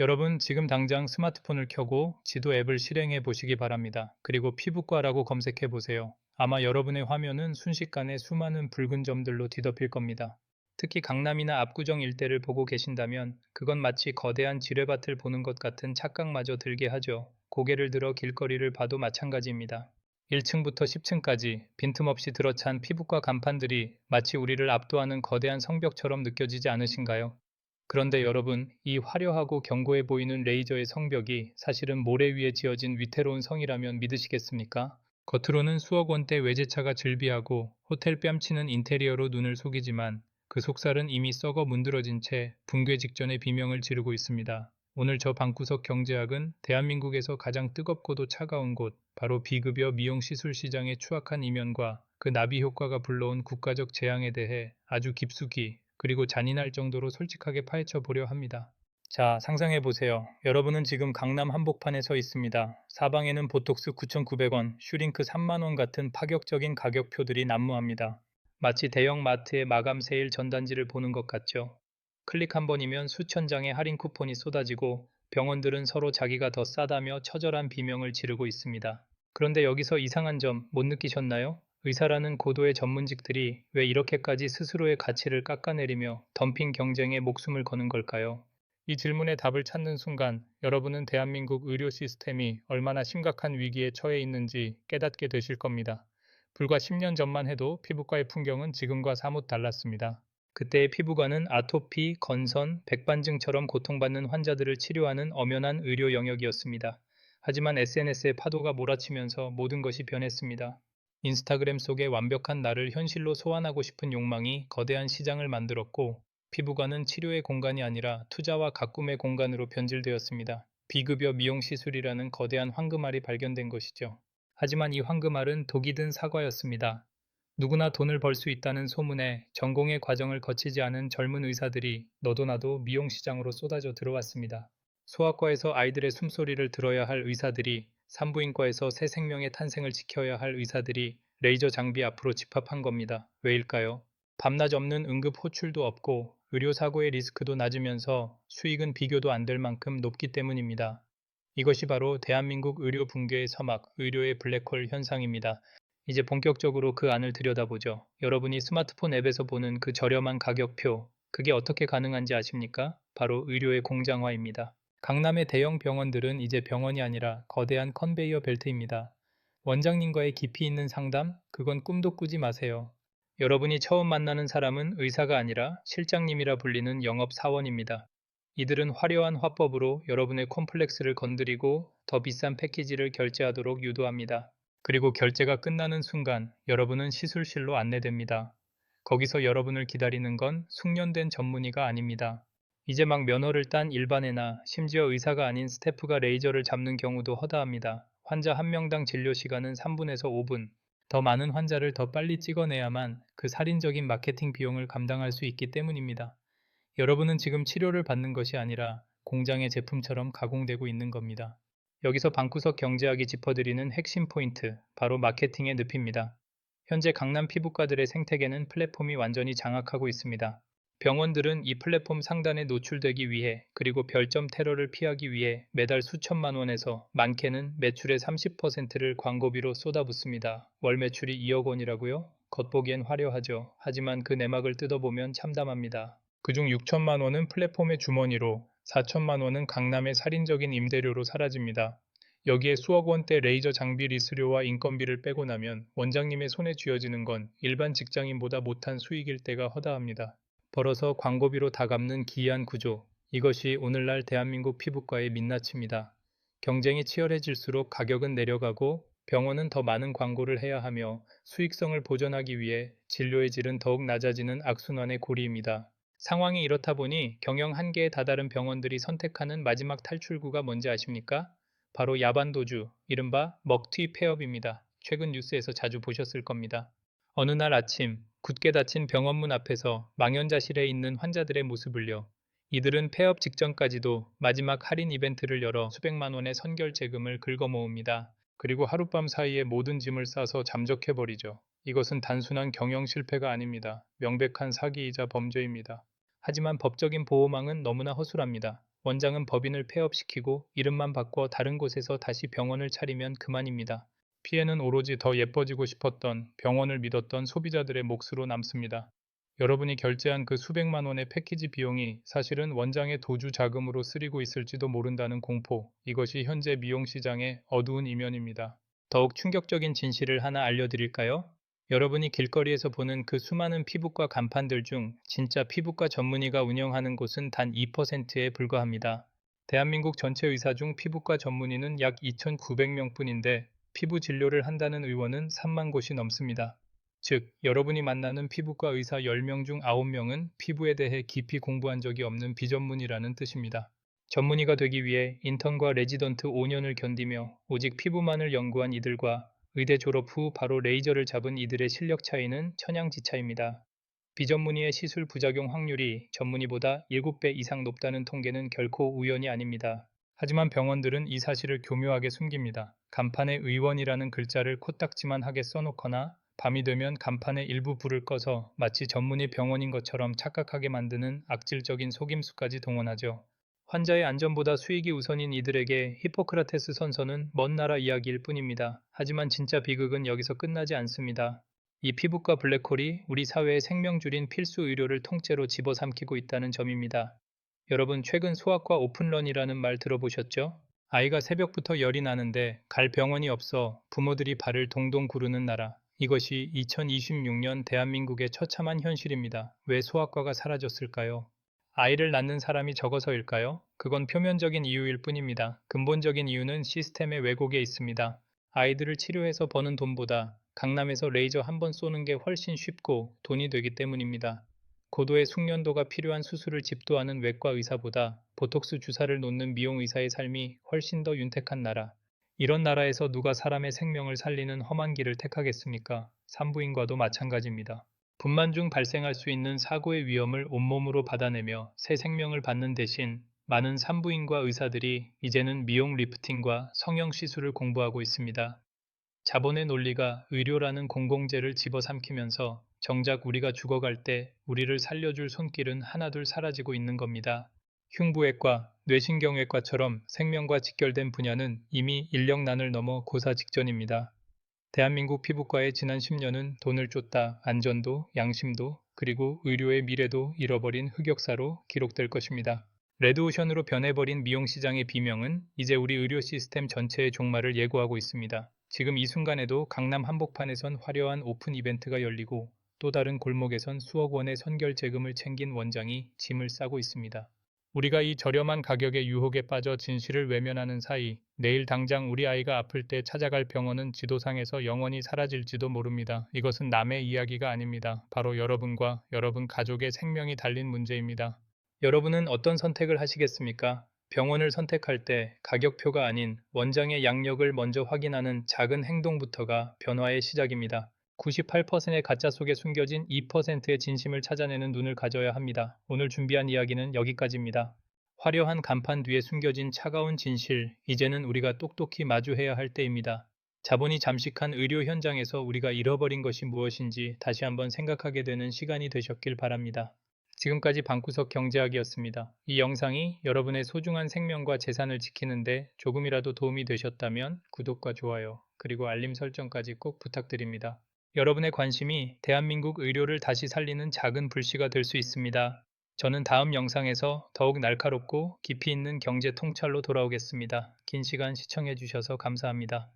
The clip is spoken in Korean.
여러분, 지금 당장 스마트폰을 켜고 지도 앱을 실행해 보시기 바랍니다. 그리고 피부과라고 검색해 보세요. 아마 여러분의 화면은 순식간에 수많은 붉은 점들로 뒤덮일 겁니다. 특히 강남이나 압구정 일대를 보고 계신다면 그건 마치 거대한 지뢰밭을 보는 것 같은 착각마저 들게 하죠. 고개를 들어 길거리를 봐도 마찬가지입니다. 1층부터 10층까지 빈틈없이 들어찬 피부과 간판들이 마치 우리를 압도하는 거대한 성벽처럼 느껴지지 않으신가요? 그런데 여러분, 이 화려하고 견고해 보이는 레이저의 성벽이 사실은 모래 위에 지어진 위태로운 성이라면 믿으시겠습니까? 겉으로는 수억 원대 외제차가 즐비하고 호텔 뺨치는 인테리어로 눈을 속이지만 그 속살은 이미 썩어 문드러진 채 붕괴 직전의 비명을 지르고 있습니다. 오늘 저 방구석 경제학은 대한민국에서 가장 뜨겁고도 차가운 곳, 바로 비급여 미용시술 시장의 추악한 이면과 그 나비 효과가 불러온 국가적 재앙에 대해 아주 깊숙이 그리고 잔인할 정도로 솔직하게 파헤쳐 보려 합니다. 자, 상상해 보세요. 여러분은 지금 강남 한복판에 서 있습니다. 사방에는 보톡스 9,900원, 슈링크 3만 원 같은 파격적인 가격표들이 난무합니다. 마치 대형 마트의 마감 세일 전단지를 보는 것 같죠. 클릭 한 번이면 수천 장의 할인 쿠폰이 쏟아지고 병원들은 서로 자기가 더 싸다며 처절한 비명을 지르고 있습니다. 그런데 여기서 이상한 점 못 느끼셨나요? 의사라는 고도의 전문직들이 왜 이렇게까지 스스로의 가치를 깎아내리며 덤핑 경쟁에 목숨을 거는 걸까요? 이 질문의 답을 찾는 순간 여러분은 대한민국 의료 시스템이 얼마나 심각한 위기에 처해 있는지 깨닫게 되실 겁니다. 불과 10년 전만 해도 피부과의 풍경은 지금과 사뭇 달랐습니다. 그때의 피부과는 아토피, 건선, 백반증처럼 고통받는 환자들을 치료하는 엄연한 의료 영역이었습니다. 하지만 SNS의 파도가 몰아치면서 모든 것이 변했습니다. 인스타그램 속의 완벽한 나를 현실로 소환하고 싶은 욕망이 거대한 시장을 만들었고, 피부과는 치료의 공간이 아니라 투자와 가꿈의 공간으로 변질되었습니다. 비급여 미용 시술이라는 거대한 황금알이 발견된 것이죠. 하지만 이 황금알은 독이 든 사과였습니다. 누구나 돈을 벌 수 있다는 소문에 전공의 과정을 거치지 않은 젊은 의사들이 너도 나도 미용 시장으로 쏟아져 들어왔습니다. 소아과에서 아이들의 숨소리를 들어야 할 의사들이, 산부인과에서 새 생명의 탄생을 지켜야 할 의사들이 레이저 장비 앞으로 집합한 겁니다. 왜일까요? 밤낮 없는 응급 호출도 없고 의료사고의 리스크도 낮으면서 수익은 비교도 안 될 만큼 높기 때문입니다. 이것이 바로 대한민국 의료 붕괴의 서막, 의료의 블랙홀 현상입니다. 이제 본격적으로 그 안을 들여다보죠. 여러분이 스마트폰 앱에서 보는 그 저렴한 가격표, 그게 어떻게 가능한지 아십니까? 바로 의료의 공장화입니다. 강남의 대형 병원들은 이제 병원이 아니라 거대한 컨베이어 벨트입니다. 원장님과의 깊이 있는 상담? 그건 꿈도 꾸지 마세요. 여러분이 처음 만나는 사람은 의사가 아니라 실장님이라 불리는 영업사원입니다. 이들은 화려한 화법으로 여러분의 콤플렉스를 건드리고 더 비싼 패키지를 결제하도록 유도합니다. 그리고 결제가 끝나는 순간 여러분은 시술실로 안내됩니다. 거기서 여러분을 기다리는 건 숙련된 전문의가 아닙니다. 이제 막 면허를 딴 일반애나 심지어 의사가 아닌 스태프가 레이저를 잡는 경우도 허다합니다. 환자 한 명당 진료 시간은 3분에서 5분. 더 많은 환자를 더 빨리 찍어내야만 그 살인적인 마케팅 비용을 감당할 수 있기 때문입니다. 여러분은 지금 치료를 받는 것이 아니라 공장의 제품처럼 가공되고 있는 겁니다. 여기서 방구석 경제학이 짚어드리는 핵심 포인트, 바로 마케팅의 늪입니다. 현재 강남 피부과들의 생태계는 플랫폼이 완전히 장악하고 있습니다. 병원들은 이 플랫폼 상단에 노출되기 위해, 그리고 별점 테러를 피하기 위해 매달 수천만 원에서 많게는 매출의 30%를 광고비로 쏟아붓습니다. 월 매출이 2억 원이라고요? 겉보기엔 화려하죠. 하지만 그 내막을 뜯어보면 참담합니다. 그중 6천만 원은 플랫폼의 주머니로, 4천만 원은 강남의 살인적인 임대료로 사라집니다. 여기에 수억 원대 레이저 장비 리스료와 인건비를 빼고 나면 원장님의 손에 쥐어지는 건 일반 직장인보다 못한 수익일 때가 허다합니다. 벌어서 광고비로 다 갚는 기이한 구조. 이것이 오늘날 대한민국 피부과의 민낯입니다. 경쟁이 치열해질수록 가격은 내려가고 병원은 더 많은 광고를 해야 하며 수익성을 보존하기 위해 진료의 질은 더욱 낮아지는 악순환의 고리입니다. 상황이 이렇다 보니 경영 한계에 다다른 병원들이 선택하는 마지막 탈출구가 뭔지 아십니까? 바로 야반도주, 이른바 먹튀 폐업입니다. 최근 뉴스에서 자주 보셨을 겁니다. 어느 날 아침, 굳게 닫힌 병원문 앞에서 망연자실해 있는 환자들의 모습을요. 이들은 폐업 직전까지도 마지막 할인 이벤트를 열어 수백만 원의 선결 제금을 긁어모읍니다. 그리고 하룻밤 사이에 모든 짐을 싸서 잠적해버리죠. 이것은 단순한 경영 실패가 아닙니다. 명백한 사기이자 범죄입니다. 하지만 법적인 보호망은 너무나 허술합니다. 원장은 법인을 폐업시키고 이름만 바꿔 다른 곳에서 다시 병원을 차리면 그만입니다. 피해는 오로지 더 예뻐지고 싶었던, 병원을 믿었던 소비자들의 몫으로 남습니다. 여러분이 결제한 그 수백만 원의 패키지 비용이 사실은 원장의 도주 자금으로 쓰이고 있을지도 모른다는 공포, 이것이 현재 미용 시장의 어두운 이면입니다. 더욱 충격적인 진실을 하나 알려드릴까요? 여러분이 길거리에서 보는 그 수많은 피부과 간판들 중 진짜 피부과 전문의가 운영하는 곳은 단 2%에 불과합니다. 대한민국 전체 의사 중 피부과 전문의는 약 2,900명 뿐인데 피부 진료를 한다는 의원은 3만 곳이 넘습니다. 즉, 여러분이 만나는 피부과 의사 10명 중 9명은 피부에 대해 깊이 공부한 적이 없는 비전문이라는 뜻입니다. 전문의가 되기 위해 인턴과 레지던트 5년을 견디며 오직 피부만을 연구한 이들과 의대 졸업 후 바로 레이저를 잡은 이들의 실력 차이는 천양지차입니다. 비전문의의 시술 부작용 확률이 전문의보다 7배 이상 높다는 통계는 결코 우연이 아닙니다. 하지만 병원들은 이 사실을 교묘하게 숨깁니다. 간판에 의원이라는 글자를 코딱지만 하게 써놓거나 밤이 되면 간판의 일부 불을 꺼서 마치 전문의 병원인 것처럼 착각하게 만드는 악질적인 속임수까지 동원하죠. 환자의 안전보다 수익이 우선인 이들에게 히포크라테스 선서는 먼 나라 이야기일 뿐입니다. 하지만 진짜 비극은 여기서 끝나지 않습니다. 이 피부과 블랙홀이 우리 사회의 생명줄인 필수 의료를 통째로 집어삼키고 있다는 점입니다. 여러분, 최근 소아과 오픈런이라는 말 들어보셨죠? 아이가 새벽부터 열이 나는데 갈 병원이 없어 부모들이 발을 동동 구르는 나라. 이것이 2026년 대한민국의 처참한 현실입니다. 왜 소아과가 사라졌을까요? 아이를 낳는 사람이 적어서일까요? 그건 표면적인 이유일 뿐입니다. 근본적인 이유는 시스템의 왜곡에 있습니다. 아이들을 치료해서 버는 돈보다 강남에서 레이저 한 번 쏘는 게 훨씬 쉽고 돈이 되기 때문입니다. 고도의 숙련도가 필요한 수술을 집도하는 외과 의사보다 보톡스 주사를 놓는 미용 의사의 삶이 훨씬 더 윤택한 나라. 이런 나라에서 누가 사람의 생명을 살리는 험한 길을 택하겠습니까? 산부인과도 마찬가지입니다. 분만 중 발생할 수 있는 사고의 위험을 온몸으로 받아내며 새 생명을 받는 대신 많은 산부인과 의사들이 이제는 미용 리프팅과 성형 시술을 공부하고 있습니다. 자본의 논리가 의료라는 공공재를 집어삼키면서 정작 우리가 죽어갈 때 우리를 살려줄 손길은 하나둘 사라지고 있는 겁니다. 흉부외과, 뇌신경외과처럼 생명과 직결된 분야는 이미 인력난을 넘어 고사 직전입니다. 대한민국 피부과의 지난 10년은 돈을 쫓다 안전도, 양심도, 그리고 의료의 미래도 잃어버린 흑역사로 기록될 것입니다. 레드오션으로 변해버린 미용시장의 비명은 이제 우리 의료 시스템 전체의 종말을 예고하고 있습니다. 지금 이 순간에도 강남 한복판에선 화려한 오픈 이벤트가 열리고 또 다른 골목에선 수억 원의 선결 재금을 챙긴 원장이 짐을 싸고 있습니다. 우리가 이 저렴한 가격의 유혹에 빠져 진실을 외면하는 사이 내일 당장 우리 아이가 아플 때 찾아갈 병원은 지도상에서 영원히 사라질지도 모릅니다. 이것은 남의 이야기가 아닙니다. 바로 여러분과 여러분 가족의 생명이 달린 문제입니다. 여러분은 어떤 선택을 하시겠습니까? 병원을 선택할 때 가격표가 아닌 원장의 양력을 먼저 확인하는 작은 행동부터가 변화의 시작입니다. 98%의 가짜 속에 숨겨진 2%의 진심을 찾아내는 눈을 가져야 합니다. 오늘 준비한 이야기는 여기까지입니다. 화려한 간판 뒤에 숨겨진 차가운 진실, 이제는 우리가 똑똑히 마주해야 할 때입니다. 자본이 잠식한 의료 현장에서 우리가 잃어버린 것이 무엇인지 다시 한번 생각하게 되는 시간이 되셨길 바랍니다. 지금까지 방구석 경제학이었습니다. 이 영상이 여러분의 소중한 생명과 재산을 지키는데 조금이라도 도움이 되셨다면 구독과 좋아요, 그리고 알림 설정까지 꼭 부탁드립니다. 여러분의 관심이 대한민국 의료를 다시 살리는 작은 불씨가 될 수 있습니다. 저는 다음 영상에서 더욱 날카롭고 깊이 있는 경제 통찰로 돌아오겠습니다. 긴 시간 시청해 주셔서 감사합니다.